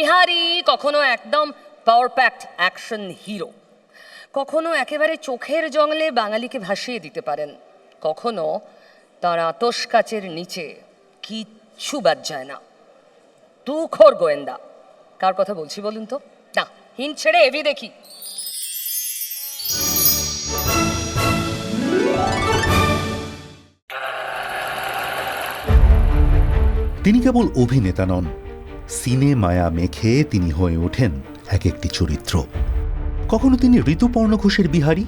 বিহারী, কখনো একদম পাওয়ার packed action hero, কখনো একেবারে চোখের জঙ্গলে বাঙালিকে ভাসিয়ে দিতে পারেন, কখনো তার আতস কাচের নিচে কিচ্ছু বাদ যায় না। তুখোর গোয়েন্দা। কার কথা বলছি বলুন তো? না, হিন্ট ছেড়ে এভি দেখি। তিনি কেবল অভিনেতা নন, সিনেমায়া মেখে তিনি হয়ে ওঠেন এক একটি চরিত্র। কখনো তিনি ঋতুপর্ণ ঘোষের বিহারী,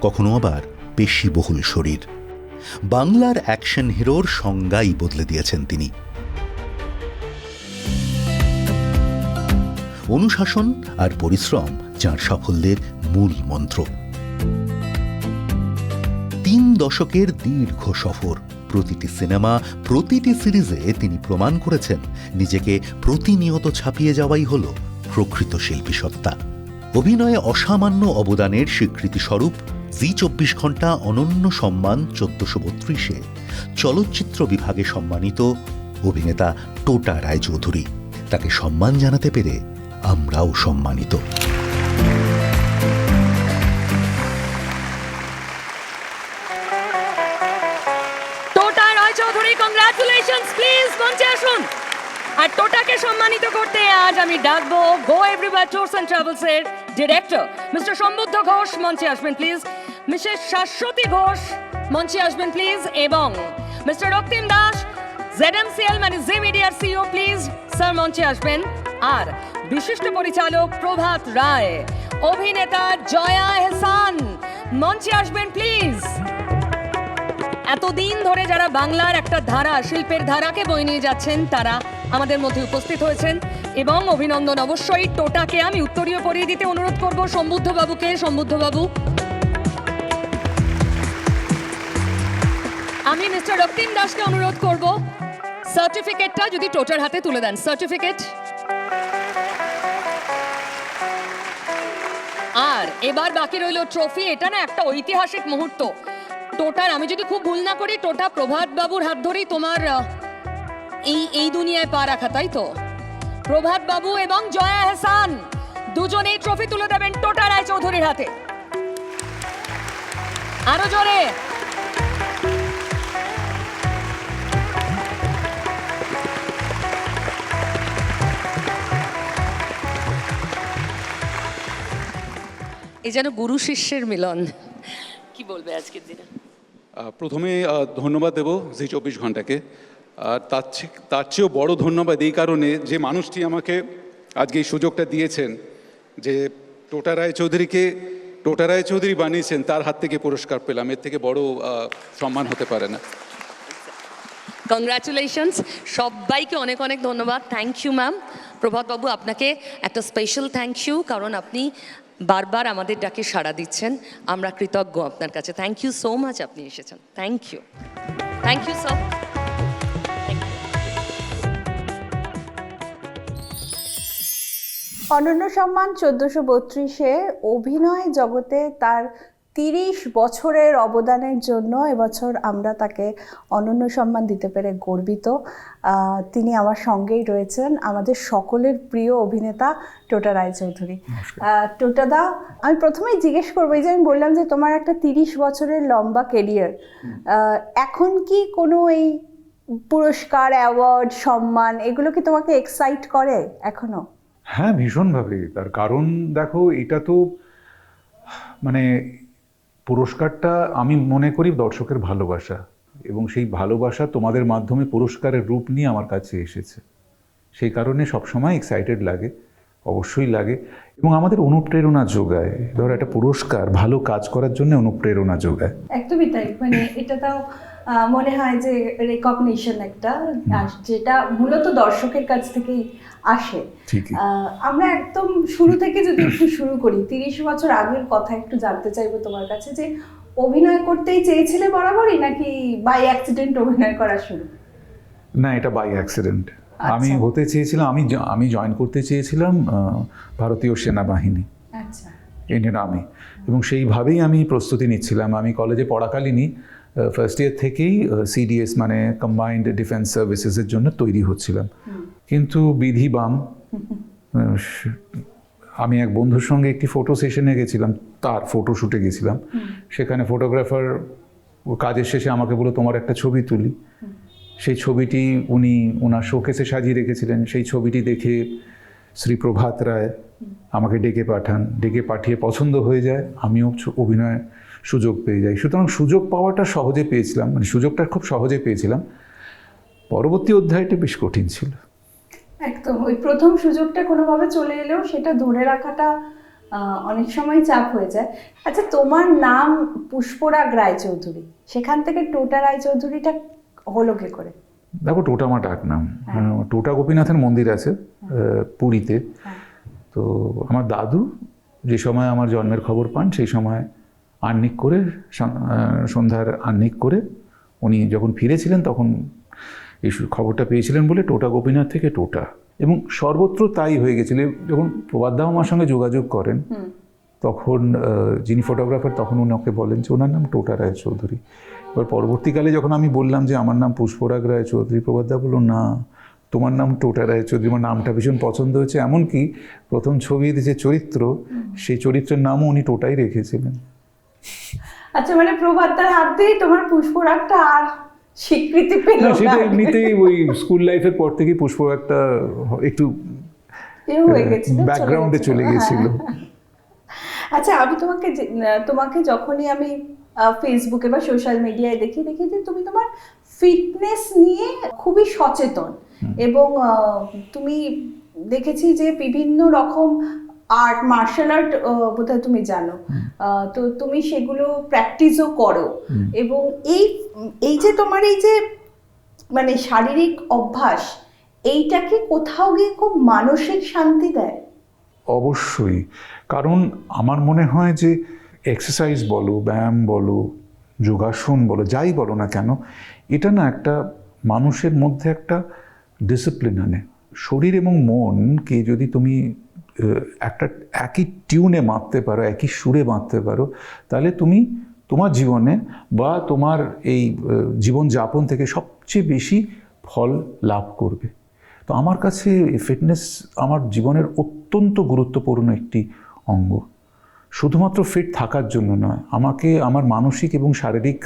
কখনো আবার পেশিবহুল শরীর। বাংলার অ্যাকশন হিরোর সংজ্ঞাই বদলে দিয়েছেন তিনি। অনুশাসন আর পরিশ্রম যাঁর সাফল্যের মূল মন্ত্র। 3 দশকের দীর্ঘ সফর, প্রতিটি সিনেমা, প্রতিটি সিরিজে তিনি প্রমাণ করেছেন নিজেকে প্রতিনিয়ত ছাপিয়ে যাওয়াই হল প্রকৃত শিল্পী সত্তা। অভিনয়ে অসামান্য অবদানের স্বীকৃতিস্বরূপ জি24 ঘণ্টা অনন্য সম্মান 1432-এ চলচ্চিত্র বিভাগে সম্মানিত অভিনেতা টোটা রায়চৌধুরী। তাকে সম্মান জানাতে পেরে আমরাও সম্মানিত। টোটা রায়চৌধুরী, কংগ্রাচুলেশনস। প্লিজ মঞ্চে আসুন। আর টোটাকে সম্মানিত করতে আজ আমি ডাকবো গো এভরিওয়্যার ট্যুরস অ্যান্ড ট্রাভেলস এর ডিরেক্টর মিস্টার সম্বুদ্ধ ঘোষ, মঞ্চে আসবেন প্লিজ। মিসেস শাশ্বতী ঘোষ, মঞ্চে আসবেন প্লিজ। এবং মিস্টার রক্তিম দাস, ZMCL মানে জি মিডিয়ার সিইও, প্লিজ স্যার মঞ্চে আসবেন। আর বিশিষ্ট পরিচালক প্রভাত রায়, অভিনেতা জয়া এহসান, মঞ্চে আসবেন প্লিজ। এতদিন ধরে যারা বাংলার একটা ধারা, শিল্পের ধারাকে বয়ে নিয়ে যাচ্ছেন, তারা আমাদের মধ্যে উপস্থিত হয়েছেন। এবং অভিনন্দন অবশ্যই টোটাকে আমি উত্তরীয় পরিয়ে দিতে অনুরোধ করব সম্বুদ্ধ বাবুকে। সম্বুদ্ধ বাবু, আমি মিস্টার রক্তিম দাসকে অনুরোধ করব সার্টিফিকেটটা যদি টোটার হাতে তুলে দেন। সার্টিফিকেট। আর এবার বাকি রইল ট্রফি। এটা না একটা ঐতিহাসিক মুহূর্ত টোটার। আমি যদি খুব ভুল না করি, টোটা প্রভাত বাবুর হাত ধরেই তোমার এই দুনিয়ায় পা রাখা, তাই তো? প্রভাত বাবু এবং জয়া এহসান দুজনেই ট্রফি তুলে দেবেন টোটা রায়চৌধুরীর হাতে। আরো জোরে। এই যেন গুরু শিষ্যের মিলন। কি বলবে আজকের দিনে? প্রথমে ধন্যবাদ দেব জি24 ঘণ্টাকে। আর তার চেয়েও বড় ধন্যবাদ এই কারণে যে মানুষটি আমাকে আজকে এই সুযোগটা দিয়েছেন, যে টোটা রায়চৌধুরীকে টোটা রায়চৌধুরী বানিয়েছেন, তার হাত থেকে পুরস্কার পেলাম। এর থেকে বড় সম্মান হতে পারে না। কংগ্রাচুলেশনস সবাইকে, অনেক অনেক ধন্যবাদ। Thank you ma'am. প্রভাত বাবু, আপনাকে একটা স্পেশাল থ্যাংক ইউ, কারণ আপনি বারবার আমাদের ডাকে সাড়া দিচ্ছেন। আমরা কৃতজ্ঞ আপনার কাছে। থ্যাংক ইউ সো মাচ, আপনি এসেছেন। Thank you. Thank you sir. অনন্য সম্মান 1432-এ অভিনয় জগতে তার 30 বছরের অবদানের জন্য এবছর আমরা তাকে অনন্য সম্মান দিতে পেরে গর্বিত। তিনি আমার সঙ্গেই রয়েছেন, আমাদের সকলের প্রিয় অভিনেতা টোটা রায়চৌধুরী। টোটাদা, আমি প্রথমেই জিজ্ঞেস করবো, এই যে আমি বললাম যে তোমার একটা 30 বছরের লম্বা কেরিয়ার, এখন কি কোনো এই পুরস্কার, অ্যাওয়ার্ড, সম্মান, এগুলো কি তোমাকে এক্সাইট করে এখনো? হ্যাঁ, ভীষণভাবে। তার কারণ দেখো, এটা তো মানে পুরস্কারটা আমি মনে করি দর্শকের ভালোবাসা, এবং সেই ভালোবাসা তোমাদের মাধ্যমে পুরস্কারের রূপ নিয়ে আমার কাছে এসেছে। সেই কারণে সবসময় এক্সাইটেড লাগে, অবশ্যই লাগে, এবং আমাদের অনুপ্রেরণা যোগায়। ধরো একটা পুরস্কার ভালো কাজ করার জন্য অনুপ্রেরণা যোগায়। একদমই তাই। মানে এটা তো মনে হয় যে রেকগনিশন একটা, যেটা মূলত দর্শকের কাছ থেকেই আসে। আমরা একদম শুরু থেকে যদি একটু শুরু করি, 30 বছর আগের কথা একটু জানতে চাইবো তোমার কাছে, যে অভিনয় করতেই চেয়েছিলে বরাবরই, নাকি বাই অ্যাক্সিডেন্ট অভিনয় করা শুরু? না, এটা বাই অ্যাক্সিডেন্ট। আমি হতে চেয়েছিলাম, আমি জয়েন করতে চেয়েছিলাম ভারতীয় সেনাবাহিনী, ইন্ডিয়ান আর্মি, এবং সেইভাবেই আমি প্রস্তুতি নিচ্ছিলাম। আমি কলেজে পড়াকালীনই ফার্স্ট ইয়ার থেকেই CDS মানে কম্বাইন্ড ডিফেন্স সার্ভিসেসের জন্য তৈরি হচ্ছিলাম। কিন্তু বিধি বাম, আমি এক বন্ধুর সঙ্গে একটি ফটো সেশনে গেছিলাম, তার ফটোশ্যুটে গেছিলাম। সেখানে ফটোগ্রাফার কাজের শেষে আমাকে বলল তোমার একটা ছবি তুলি। সেই ছবিটি উনি ওনার শোকেসে সাজিয়ে রেখেছিলেন। সেই ছবিটি দেখে শ্রী প্রভাত রায় আমাকে ডেকে পাঠান, ডেকে পাঠিয়ে পছন্দ হয়ে যায়, আমিও অভিনয় সুযোগ পেয়ে যাই। সুতরাং সুযোগ পাওয়াটা সহজে পেয়েছিলাম, মানে সুযোগটা খুব সহজে পেয়েছিলাম। পরবর্তী অধ্যায়টা বেশ কঠিন ছিল। একদম, ওই প্রথম সুযোগটা কোনোভাবে চলে এলেও সেটা ধরে রাখাটা অনেক সময় চাপ হয়ে যায়। আচ্ছা, তোমার নাম পুষ্পরাগ রায়চৌধুরী, সেখান থেকে টোটা রায়চৌধুরীটা হলো কি করে? দেখো, টোটা আমার ডাক নাম। টোটা গোপীনাথের মন্দির আছে পুরীতে। তো আমার দাদু যে সময় আমার জন্মের খবর পান, সেই সময় আহ্নিক করে, সন্ধ্যার আহ্নিক করে উনি যখন ফিরেছিলেন তখন এই খবরটা পেয়েছিলেন বলে টোটা গোপীনাথ থেকে টোটা, এবং সর্বত্র তাই হয়ে গেছিল। যখন প্রবাদদা আমার সঙ্গে যোগাযোগ করেন তখন যিনি ফটোগ্রাফার তখন ওনাকে বলেন যে ওনার নাম টোটা রায়চৌধুরী। এবার পরবর্তীকালে যখন আমি বললাম যে আমার নাম পুষ্পরাগ রায়চৌধুরী, প্রবাদদা বলল না, তোমার নাম টোটা রায়চৌধুরী। আমার নামটা ভীষণ পছন্দ হয়েছে, এমনকি প্রথম ছবির যে চরিত্র, সেই চরিত্রের নামও উনি টোটাই রেখেছিলেন। আচ্ছা, মানে প্রভাতদার হাত দিয়েই তোমার পুষ্পরাগটা আর স্বীকৃতি পেল না, না? সেটা এমনিতেই ওই স্কুল লাইফের পর থেকেই পুষ্পরাগটা একটু ব্যাকগ্রাউন্ডে চলে গেছিল। আচ্ছা, আমি তোমাকে যখনই আমি ফেসবুকে বা সোশ্যাল মিডিয়ায় দেখি যে তুমি তোমার ফিটনেস নিয়ে খুবই সচেতন, এবং তুমি দেখেছি যে বিভিন্ন রকম আর্ট, মার্শাল আর্ট বোধহয় তুমি জানো, তো তুমি সেগুলো প্র্যাকটিসও করো, এবং এই যে তোমার এই যে মানে শারীরিক অভ্যাস, এইটা কি কোথাও গিয়ে খুব মানসিক শান্তি দেয়? অবশ্যই, কারণ আমার মনে হয় যে এক্সারসাইজ বলো, ব্যায়াম বলো, যোগাসন বলো, যাই বলো না কেন, এটা না একটা মানুষের মধ্যে একটা ডিসিপ্লিন আনে। শরীর এবং মনকে যদি তুমি একটা একই টিউনে মাপতে পারো, একই সুরে মাপতে পারো, তাহলে তুমি তোমার জীবনে বা তোমার এই জীবনযাপন থেকে সবচেয়ে বেশি ফল লাভ করবে। তো আমার কাছে ফিটনেস আমার জীবনের অত্যন্ত গুরুত্বপূর্ণ একটি অঙ্গ। শুধুমাত্র ফিট থাকার জন্য নয়, আমাকে আমার মানসিক এবং শারীরিক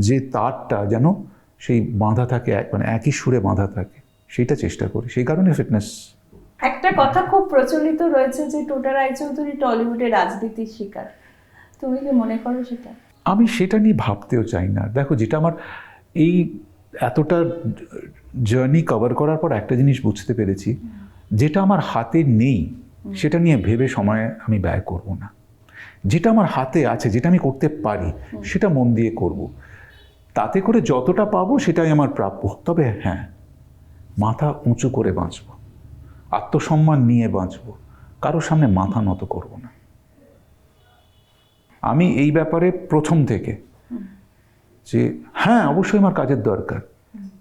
যে তারটা যেন সেই বাঁধা থাকে, মানে একই সুরে বাঁধা থাকে, সেইটা চেষ্টা করি। সেই কারণে ফিটনেস। একটা কথা খুব প্রচলিত রয়েছে যে টোটা রায়চৌধুরী টলিউডে রাজনীতির শিকার, তুমি কি মনে করো সেটা? আমি সেটা নিয়ে ভাবতেও চাই না। দেখো, যেটা আমার এই এতটা জার্নি কভার করার পর একটা জিনিস বুঝতে পেরেছি, যেটা আমার হাতে নেই সেটা নিয়ে ভেবে সময় আমি ব্যয় করব না। যেটা আমার হাতে আছে, যেটা আমি করতে পারি, সেটা মন দিয়ে করব। তাতে করে যতটা পাবো সেটাই আমার প্রাপ্য। তবে হ্যাঁ, মাথা উঁচু করে বাঁচব, আত্মসম্মান নিয়ে বাঁচব, কারোর সামনে মাথা নত করব না। আমি এই ব্যাপারে প্রথম থেকে যে হ্যাঁ, অবশ্যই আমার কাজের দরকার,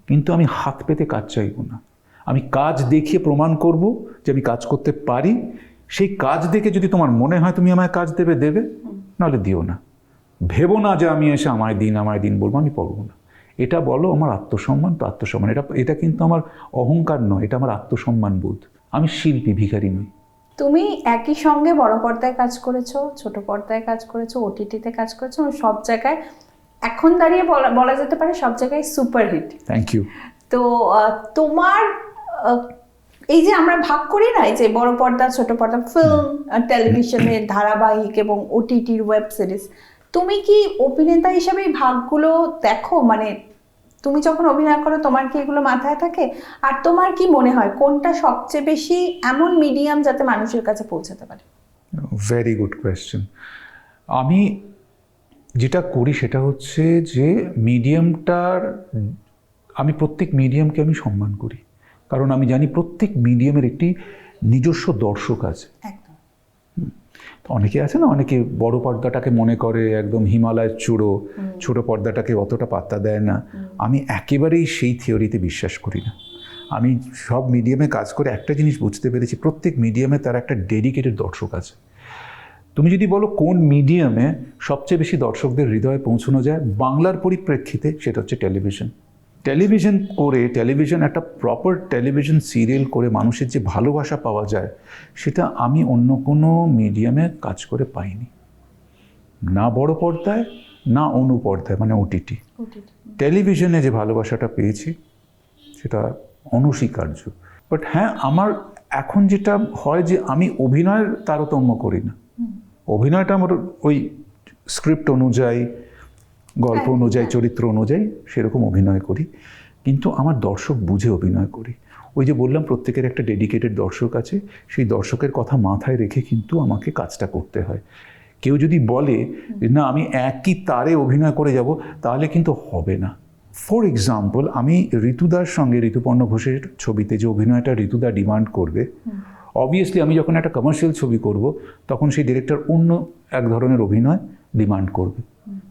কিন্তু আমি হাত পেতে কাজ চাইব না। আমি কাজ দেখিয়ে প্রমাণ করব যে আমি কাজ করতে পারি। সেই কাজ দেখে যদি তোমার মনে হয় তুমি আমায় কাজ দেবে, নাহলে দিও না। ভেবো না যে আমি এসে আমায় দিন বলবো, আমি পারবো না। এটা বলো আমার আত্মসম্মান। তো আত্মসম্মান এটা কিন্তু আমার অহংকার নয়, এটা আমার আত্মসম্মান বোধ। আমি শিল্পী, ভিখারি নই। তুমি একই সঙ্গে বড় পর্দায় কাজ করেছো, ছোট পর্দায় কাজ করেছো, ওটিটিতে কাজ করেছো, সব জায়গায় এখন দাঁড়িয়ে বলা যেতে পারে সব জায়গায় সুপারহিট। Thank you. তো তোমার এই যে আমরা ভাগ করি না, এই যে বড় পর্দা, ছোট পর্দা, ফিল্ম, টেলিভিশনের ধারাবাহিক এবং ওটিটির ওয়েব সিরিজ, তুমি কি অভিনেতা হিসাবে এই ভাগগুলো দেখো? মানে তুমি যখন অভিনয় করো তোমার কি এগুলো মাথায় থাকে? আর তোমার কি মনে হয় কোনটা সবচেয়ে বেশি এমন মিডিয়াম যাতে মানুষের কাছে পৌঁছাতে পারে? Very good question. আমি যেটা করি সেটা হচ্ছে যে আমি প্রত্যেক মিডিয়ামকে আমি সম্মান করি, কারণ আমি জানি প্রত্যেক মিডিয়ামের একটি নিজস্ব দর্শক আছে। অনেকে আছে না, অনেকে বড় পর্দাটাকে মনে করে একদম হিমালয়ের চূড়ো, ছোট পর্দাটাকে অতটা পাত্তা দেয় না। আমি একেবারেই সেই থিওরিতে বিশ্বাস করি না। আমি সব মিডিয়ামে কাজ করে একটা জিনিস বুঝতে পেরেছি, প্রত্যেক মিডিয়ামে তার একটা ডেডিকেটেড দর্শক আছে। তুমি যদি বলো কোন মিডিয়ামে সবচেয়ে বেশি দর্শকদের হৃদয়ে পৌঁছানো যায় বাংলার পরিপ্রেক্ষিতে, সেটা হচ্ছে টেলিভিশন। টেলিভিশন একটা প্রপার টেলিভিশন সিরিয়াল করে মানুষের যে ভালোবাসা পাওয়া যায়, সেটা আমি অন্য কোনো মিডিয়ামে কাজ করে পাইনি, না বড় পর্দায় না অনুপর্দায়, মানে ওটিটি। টেলিভিশনে যে ভালোবাসাটা পেয়েছি সেটা অনস্বীকার্য। বাট হ্যাঁ, আমার এখন যেটা হয় যে আমি অভিনয়ের তারতম্য করি না। অভিনয়টা আমার ওই স্ক্রিপ্ট অনুযায়ী, গল্প অনুযায়ী, চরিত্র অনুযায়ী সেরকম অভিনয় করি, কিন্তু আমার দর্শক বুঝে অভিনয় করি। ওই যে বললাম, প্রত্যেকের একটা ডেডিকেটেড দর্শক আছে, সেই দর্শকের কথা মাথায় রেখে কিন্তু আমাকে কাজটা করতে হয়। কেউ যদি বলে না আমি একই তারে অভিনয় করে যাব, তাহলে কিন্তু হবে না। ফর এক্সাম্পল, আমি ঋতুদার সঙ্গে, ঋতুপর্ণ ঘোষের ছবিতে যে অভিনয়টা ঋতুদা ডিমান্ড করবে, অবভিয়াসলি আমি যখন একটা কমার্শিয়াল ছবি করব, তখন সেই ডিরেক্টর অন্য এক ধরনের অভিনয় ডিমান্ড করবে।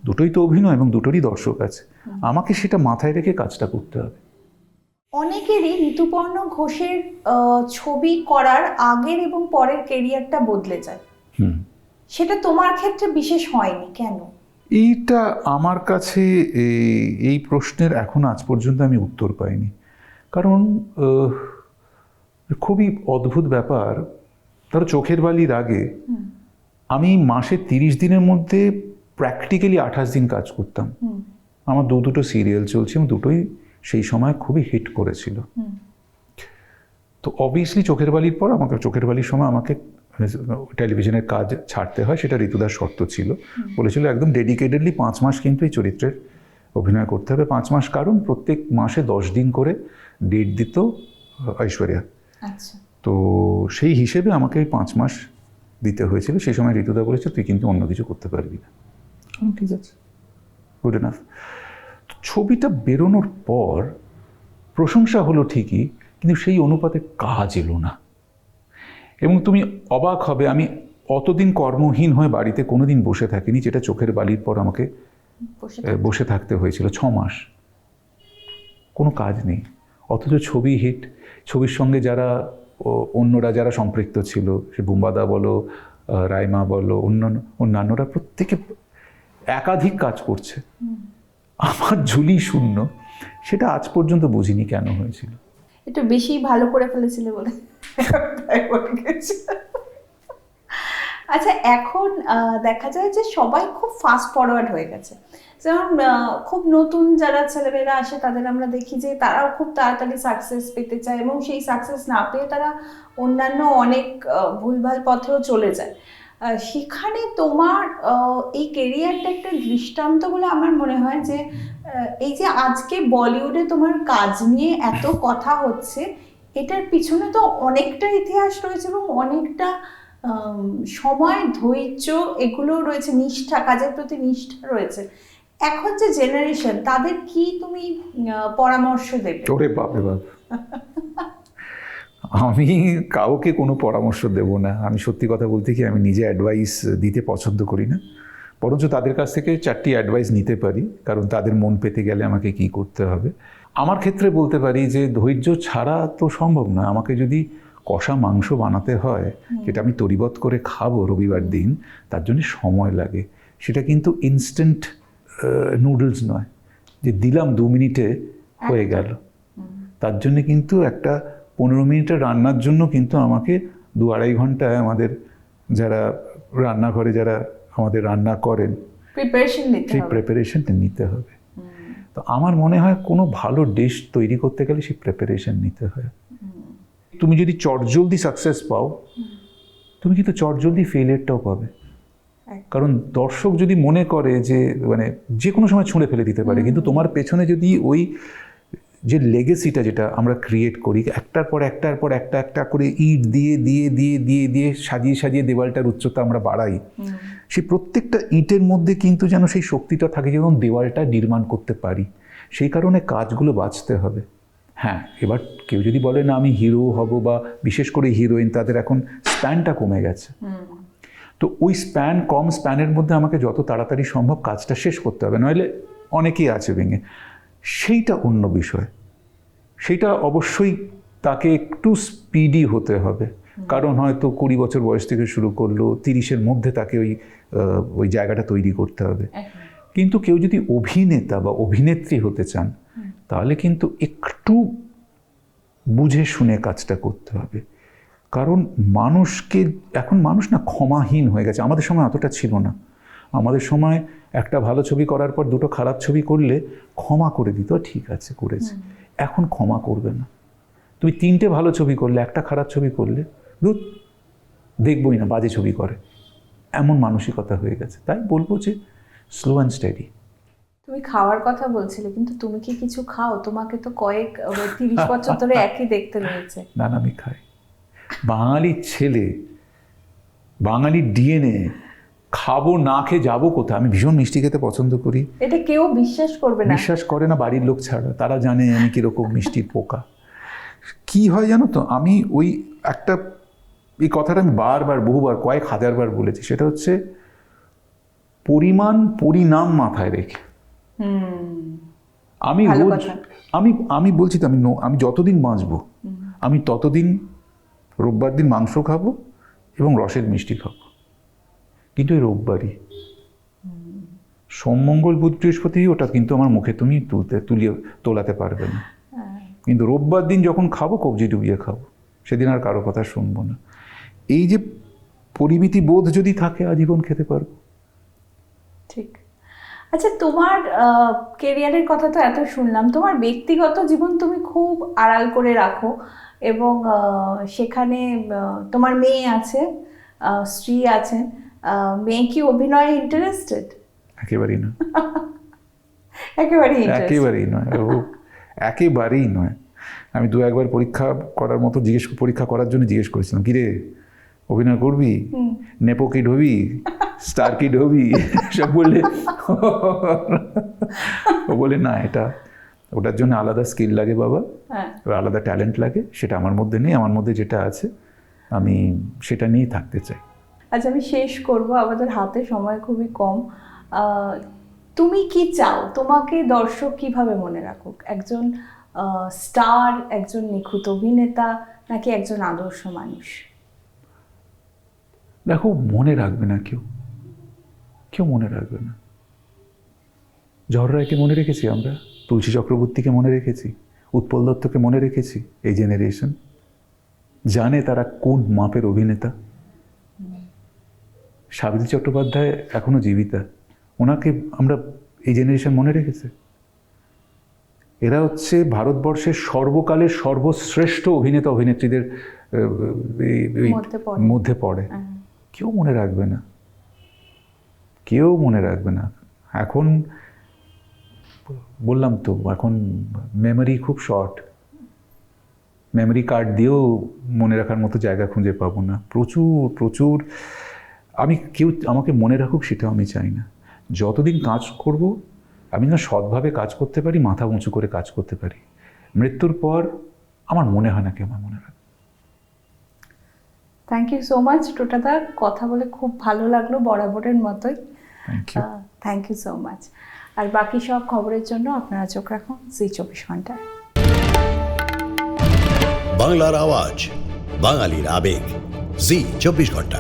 দুটোই তো অভিনয় এবং দুটোরই দর্শক আছে, আমাকে সেটা মাথায় রেখে কাজটা করতে হবে। অনেকেরই ঋতুপর্ণ ঘোষের ছবি করার আগের এবং পরের কেরিয়ারটা বদলে যায়, সেটা তোমার ক্ষেত্রে বিশেষ হয়নি কেন? এইটা আমার কাছে এই প্রশ্নের এখন আজ পর্যন্ত আমি উত্তর পাইনি। কারণ খুবই অদ্ভুত ব্যাপার। ধরো চোখের বালির আগে আমি মাসে 30 দিনের মধ্যে প্র্যাকটিক্যালি 28 দিন কাজ করতাম। আমার দুটো সিরিয়াল চলছে এবং দুটোই সেই সময় খুবই হিট করেছিল। তো অবভিয়াসলি চোখের বালির পর চোখের বালির সময় আমাকে টেলিভিশনের কাজ ছাড়তে হয়, সেটা ঋতুদার শর্ত ছিল। বলেছিল একদম ডেডিকেটেডলি 5 মাস কিন্তু এই চরিত্রের অভিনয় করতে হবে। 5 মাস, কারণ প্রত্যেক মাসে 10 দিন করে ডেট দিত ঐশ্বরিয়া। তো সেই হিসেবে আমাকে 5 মাস দিতে হয়েছিল। সেই সময় ঋতুদা বলেছে তুই কিন্তু অন্য কিছু করতে পারবি না। ঠিক আছে, গুড এনাফ। ছবিটা বেরোনোর পর প্রশংসা হলো ঠিকই, কিন্তু সেই অনুপাতে কাজ এলো না। এবং তুমি অবাক হবে, আমি অতদিন কর্মহীন হয়ে বাড়িতে কোনোদিন বসে থাকিনি, যেটা চোখের বালির পর আমাকে বসে থাকতে হয়েছিল 6 মাস, কোনো কাজ নেই। অথচ ছবি হিট, ছবির সঙ্গে যারা অন্যরা যারা সম্পৃক্ত ছিল, সে বুম্বাদা বলো, রাইমা বলো, অন্যান্যরা প্রত্যেকে একাধিক কাজ করছে, আমার ঝুলি শূন্য। সেটা আজ পর্যন্ত বুঝিনি কেন হয়েছিল। একটু বেশি ভালো করে ফেলেছিলে বলে। আচ্ছা, এখন দেখা যায় যে সবাই খুব ফাস্ট ফরওয়ার্ড হয়ে গেছে। যেমন খুব নতুন যারা ছেলেমেয়েরা আসে, তাদের আমরা দেখি যে তারাও খুব তাড়াতাড়ি সাকসেস পেতে চায় এবং সেই সাকসেস না পেয়ে তারা অন্যান্য অনেক ভুলভাল পথেও চলে যায়। সেখানে তোমার এই কেরিয়ারটা একটা দৃষ্টান্ত বলে আমার মনে হয়। যে এই যে আজকে বলিউডে তোমার কাজ নিয়ে এত কথা হচ্ছে, এটার পিছনে তো অনেকটা ইতিহাস রয়েছে এবং অনেকটা সময়, ধৈর্য এগুলো রয়েছে, নিষ্ঠা, কাজের প্রতি নিষ্ঠা রয়েছে। এখন যে জেনারেশন, তাদের কি তুমি পরামর্শ দেবে? ওরে বাপরে বাপ, আমি কাউকে কোনো পরামর্শ দেব না। আমি সত্যি কথা বলতে কি, আমি নিজে অ্যাডভাইস দিতে পছন্দ করি না, বরঞ্চ তাদের কাছ থেকে 4টি অ্যাডভাইস নিতে পারি, কারণ তাদের মন পেতে গেলে আমাকে কি করতে হবে। আমার ক্ষেত্রে বলতে পারি যে ধৈর্য ছাড়া তো সম্ভব নয়। আমাকে যদি কষা মাংস বানাতে হয়, যেটা আমি তরিবত করে খাবো রবিবার দিন, তার জন্য সময় লাগে। সেটা কিন্তু ইনস্ট্যান্ট নুডলস নয় যে দিলাম 2 মিনিটে হয়ে গেল। তার জন্য কিন্তু একটা 15 মিনিটের রান্নার জন্য কিন্তু আমাকে 2-2.5 ঘন্টায় আমাদের যারা রান্নাঘরে যারা আমাদের রান্না করেন, সেই প্রিপারেশনটা নিতে হবে। তো আমার মনে হয় কোনো ভালো ডিশ তৈরি করতে গেলে সেই প্রিপারেশন নিতে হয়। তুমি যদি চটজলদি সাকসেস পাও, তুমি কিন্তু চটজলদি ফেলিয়ারটাও পাবে। কারণ দর্শক যদি মনে করে যে মানে যে কোনো সময় ছুঁড়ে ফেলে দিতে পারে, কিন্তু তোমার পেছনে যদি ওই যে লেগেসিটা যেটা আমরা ক্রিয়েট করি, একটার পর একটা করে ইট দিয়ে দিয়ে দিয়ে দিয়ে দিয়ে সাজিয়ে সাজিয়ে দেওয়ালটার উচ্চতা আমরা বাড়াই, সেই প্রত্যেকটা ইটের মধ্যে কিন্তু যেন সেই শক্তিটা থাকে, যেমন দেওয়ালটা নির্মাণ করতে পারি। সেই কারণে কাজগুলো বাঁচতে হবে। হ্যাঁ, এবার কেউ যদি বলে না আমি হিরো হব, বা বিশেষ করে হিরোইন, তাদের এখন স্প্যানটা কমে গেছে। তো ওই কম স্প্যানের মধ্যে আমাকে যত তাড়াতাড়ি সম্ভব কাজটা শেষ করতে হবে, নইলে অনেকেই আছে ভেঙে। সেইটা অন্য বিষয়, সেইটা অবশ্যই তাকে একটু স্পিডি হতে হবে। কারণ হয়তো 20 বছর বয়স থেকে শুরু করলো, 30-এর মধ্যে তাকে ওই জায়গাটা তৈরি করতে হবে। কিন্তু কেউ যদি অভিনেতা বা অভিনেত্রী হতে চান, তাহলে কিন্তু একটু বুঝে শুনে কাজটা করতে হবে। কারণ মানুষকে, এখন মানুষ না ক্ষমাহীন হয়ে গেছে, আমাদের সময় অতটা ছিল না। আমাদের সময় একটা ভালো ছবি করার পর দুটো খারাপ ছবি করলে ক্ষমা করে দিত, ঠিক আছে করেছে। এখন ক্ষমা করবে না। তুমি 3টে ভালো ছবি করলে, একটা খারাপ ছবি করলে, ধুর দেখবই না, বাজে ছবি করে, এমন মানসিকতা হয়ে গেছে। তাই বলবো যে স্লো অ্যান্ড স্টেডি। তুমি খাওয়ার কথা বলছিলে, কিন্তু তুমি কি কিছু খাও? তোমাকে তো 30 বছর ধরে একই দেখতে রয়েছে। না না, আমি খাই। বাঙালির ছেলে, বাঙালির ডিএনএ, খাবো না খেয়ে যাবো কোথায়? আমি ভীষণ মিষ্টি খেতে পছন্দ করি। এটা কেউ বিশ্বাস করবে না। বিশ্বাস করে না বাড়ির লোক ছাড়া, তারা জানে আমি কিরকম মিষ্টির পোকা। কি হয় জানো তো, আমি ওই একটা, এই কথাটা আমি বারবার বহুবার কয়েক হাজারবার বলেছি, সেটা হচ্ছে পরিমাণ পরিণাম মাথায় রেখে। আমি রোজ, আমি বলছি তো, আমি যতদিন বাঁচবো আমি ততদিন রোববার দিন মাংস খাবো এবং রসের মিষ্টি খাবো, কিন্তু এই রোববারই। সোম মঙ্গল বুধ বৃহস্পতি ওটা কিন্তু আমার মুখে তুমি তোলাতে পারবে না। কিন্তু রোববার দিন যখন খাবো, কবজি ডুবিয়ে খাবো, সেদিন আর কারো কথা শুনবো না। এই যে পরিমিতি বোধ যদি থাকে, আজীবন খেতে পারবো। ঠিক। আচ্ছা, তোমার কেরিয়ারের কথা তো এত শুনলাম, তোমার ব্যক্তিগত জীবন তুমি খুব আড়াল করে রাখো, এবং সেখানে তোমার মেয়ে আছে, স্ত্রী আছেন। মেয়ে কি অভিনয়ে ইন্টারেস্টেড? একেবারেই না। একেবারেই নয়, একেবারেই নয়। আমি 2-1বার পরীক্ষা করার মতো পরীক্ষা করার জন্য জিজ্ঞেস করেছিলাম, কিরে অভিনয় করবি, নেপো কিড হবি, স্টার কিড হবি, সব বললে ও বলে না, ওটার জন্য আলাদা স্কিল লাগে বাবা, আলাদা ট্যালেন্ট লাগে, সেটা আমার মধ্যে নেই। আমার মধ্যে যেটা আছে আমি সেটা নিয়েই থাকতে চাই। আচ্ছা, আমি শেষ করব, আমাদের হাতে সময় খুবই কম। তুমি কি চাও, তোমাকে দর্শক কিভাবে মনে রাখুক? একজন স্টার, একজন নিখুঁত অভিনেতা, নাকি একজন আদর্শ মানুষ? দেখো, মনে রাখবে না কেউ মনে রাখবে না। জহর রায়কে মনে রেখেছি আমরা, তুলসী চক্রবর্তীকে মনে রেখেছি, উৎপল দত্তকে মনে রেখেছি। এই জেনারেশন জানে তারা কোন মাপের অভিনেতা। সাবিত্রী চট্টোপাধ্যায় এখনো জীবিতা, ওনাকে আমরা এই জেনারেশন মনে রেখেছে। এরা হচ্ছে ভারতবর্ষের সর্বকালের সর্বশ্রেষ্ঠ অভিনেতা অভিনেত্রীদের মধ্যে পড়ে। কেউ মনে রাখবে না। এখন বললাম তো, এখন মেমোরি খুব শর্ট, মেমোরি কার্ড দিয়েও মনে রাখার মতো জায়গা খুঁজে পাবো না। প্রচুর কেউ আমাকে মনে রাখুক সেটাও আমি চাই না। যতদিন কাজ করব আমি না সৎভাবে কাজ করতে পারি, মাথা উঁচু করে কাজ করতে পারি, মৃত্যুর পর আমার মনে হয় না কেউ আমার মনে রাখে। থ্যাংক ইউ সো মাচ টোটাদা, কথা বলে খুব ভালো লাগলো, বরাবরের মতোই। Thank you so much. আর বাকি সব খবরের জন্য আপনারা চোখ রাখুন জি 24 ঘন্টায়। বাংলার আওয়াজ, বাঙালির আবেগ, জি 24 ঘন্টা।